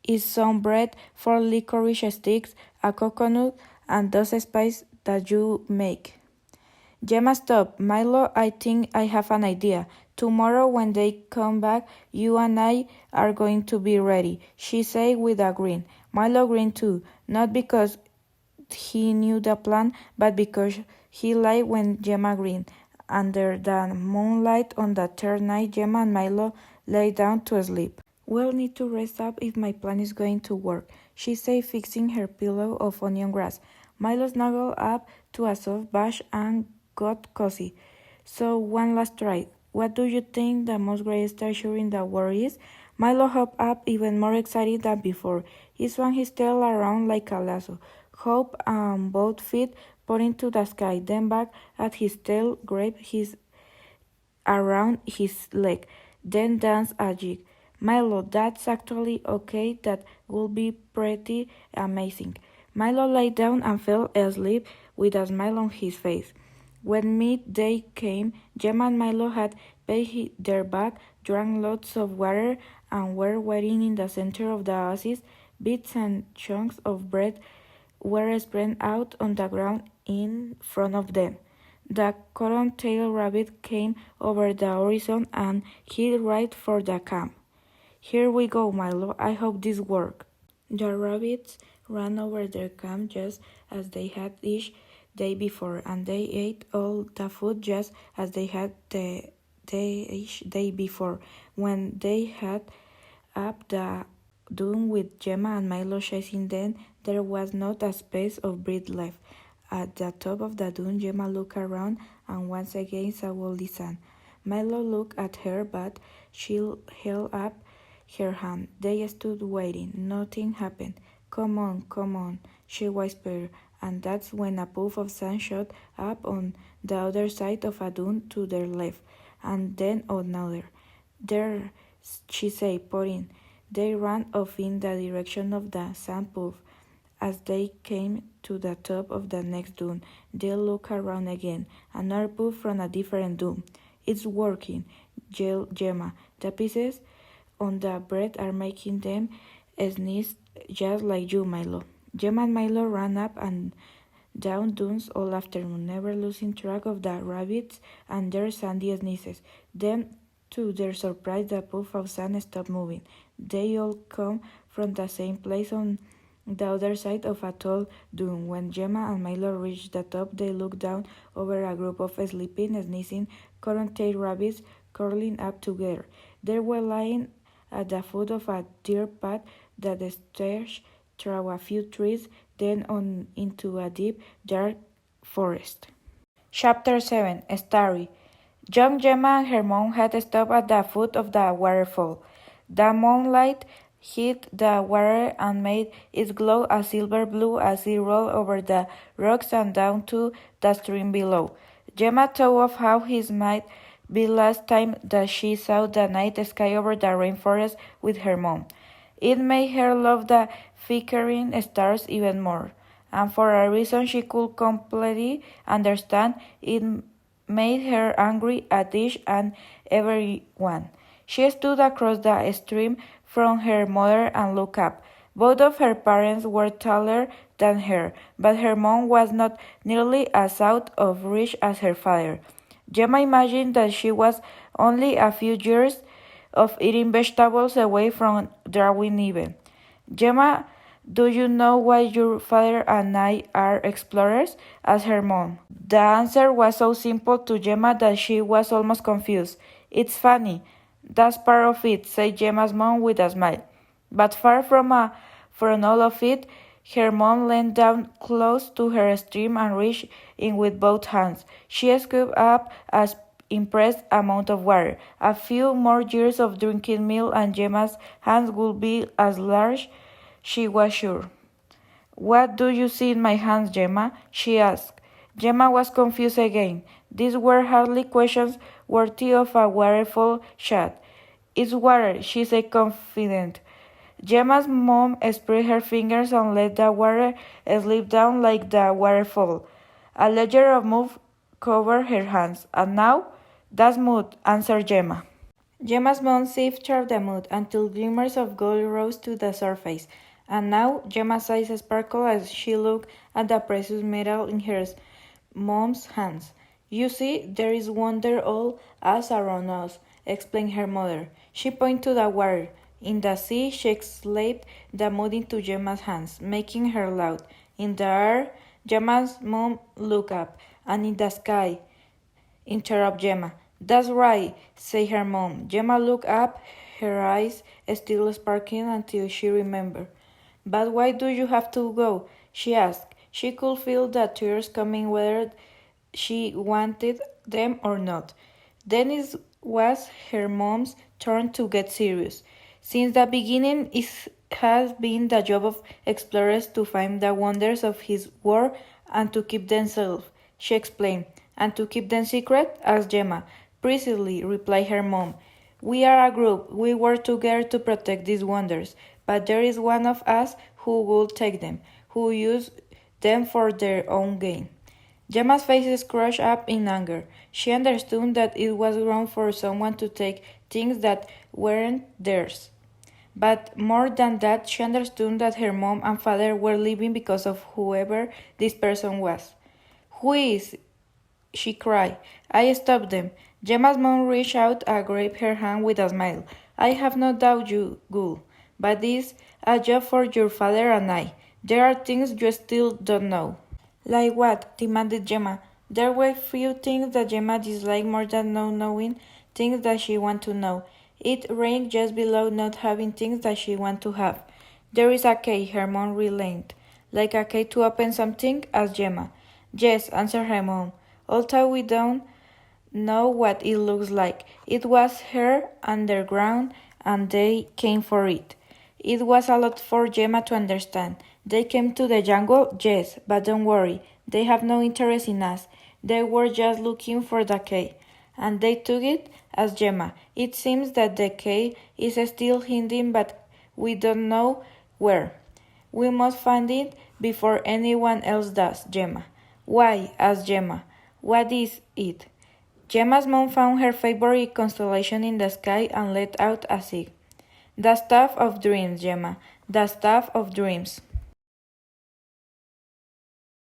is some bread, 4 licorice sticks, a coconut, and those spices that you make." Gemma stopped. "Milo, I think I have an idea. Tomorrow when they come back, you and I are going to be ready," she said with a grin. Milo grinned too, not because he knew the plan, but because he liked when Gemma grinned. Under the moonlight on the third night, Gemma and Milo lay down to sleep. "We'll need to rest up if my plan is going to work," she said, fixing her pillow of onion grass. Milo snuggled up to a soft bush and got cozy. "So one last try. What do you think the most great treasure in the world is?" Milo hopped up even more excited than before. He swung his tail around like a lasso, hopped on both feet, pointing to the sky, then back at his tail, grabbed his around his leg, then danced a jig. "Milo, that's actually okay. That would be pretty amazing." Milo lay down and fell asleep with a smile on his face. When midday came, Gemma and Milo had paid their back, drank lots of water, and were waiting in the center of the oasis. Bits and chunks of bread were spread out on the ground in front of them. The cotton-tailed rabbit came over the horizon and headed right for the camp. "Here we go, Milo. I hope this works." The rabbits ran over their camp just as they had each day before, and they ate all the food just as they had each day before. When they had up the dune with Gemma and Milo chasing them, there was not a space of breath left. At the top of the dune, Gemma looked around and once again saw all the sand. Milo looked at her, but she held up her hand. They stood waiting. Nothing happened. Come on," she whispered, and that's when a puff of sand shot up on the other side of a dune to their left, and then another. "There," she said, pointing. They ran off in the direction of the sand puff. As they came to the top of the next dune, they looked around again. Another puff from a different dune. "It's working," yelled Gemma. "The pieces on the bread are making them sneeze just like you, Milo." Gemma and Milo ran up and down dunes all afternoon, never losing track of the rabbits and their sandy sneezes. Then, to their surprise, the puff of sand stopped moving. They all come from the same place on the other side of a tall dune. When Gemma and Milo reached the top, they looked down over a group of sleeping, sneezing, cotton-tailed rabbits curling up together. They were lying at the foot of a dirt path that stretched through a few trees, then on into a deep, dark forest. Chapter 7. Starry. Young Gemma and her mom had stopped at the foot of the waterfall. The moonlight hit the water and made it glow a silver blue as it rolled over the rocks and down to the stream below. Gemma thought of how his might be last time that she saw the night sky over the rainforest with her mom. It made her love the flickering stars even more. and for a reason she could completely understand, it made her angry at each and every one. She stood across the stream from her mother and looked up. Both of her parents were taller than her, but her mom was not nearly as out of reach as her father. Gemma imagined that she was only a few years of eating vegetables away from drawing even. Gemma, do you know why your father and I are explorers? Asked her mom. The answer was so simple to Gemma that she was almost confused. It's funny. That's part of it, said Gemma's mom with a smile. But far from all of it, her mom leaned down close to her stream and reached in with both hands. She scooped up a impressed amount of water. A few more years of drinking milk and Gemma's hands would be as large, she was sure. What do you see in my hands, Gemma? She asked. Gemma was confused again. These were hardly questions worthy of a waterfall chat. It's water, she said confident. Gemma's mom spread her fingers and let the water slip down like the waterfall. A layer of mud covered her hands. And now? That's mud, answered Gemma. Gemma's mom sifted the mud until glimmers of gold rose to the surface. And now Gemma's eyes sparkled as she looked at the precious metal in her mom's hands. You see, there is wonder all us around us, explained her mother. She pointed to the water. In the sea, she slipped the mud into Gemma's hands, making her loud. In the air, Gemma's mom looked up. And in the sky, interrupted Gemma. That's right, said her mom. Gemma looked up, her eyes still sparkling until she remembered. But why do you have to go? She asked. She could feel the tears coming whether she wanted them or not. Then it was her mom's turn to get serious. Since the beginning, it has been the job of explorers to find the wonders of his world and to keep them safe, she explained. And to keep them secret? Asked Gemma. Precisely, replied her mom. We are a group. We work together to protect these wonders. But there is one of us who will take them, who use them for their own gain. Gemma's face scratched up in anger. She understood that it was wrong for someone to take things that weren't theirs. But more than that, she understood that her mom and father were living because of whoever this person was. Who is? She cried. I stopped them. Gemma's mom reached out and grabbed her hand with a smile. I have no doubt you will, but this is a job for your father and I. There are things you still don't know. Like what? Demanded Gemma. There were few things that Gemma disliked more than not knowing things that she wanted to know. It ranked just below not having things that she wanted to have. There is a key, her mom relented. Like a key to open something? Asked Gemma. Yes, answered her mom. Although we don't know what it looks like. It was here underground and they came for it. It was a lot for Gemma to understand. They came to the jungle, yes, but don't worry. They have no interest in us. They were just looking for the key. And they took it? Asked Gemma. It seems that the key is still hidden, but we don't know where. We must find it before anyone else does, Gemma. Why? Asked Gemma. What is it? Gemma's mom found her favorite constellation in the sky and let out a sigh. The staff of dreams, Gemma. The staff of dreams.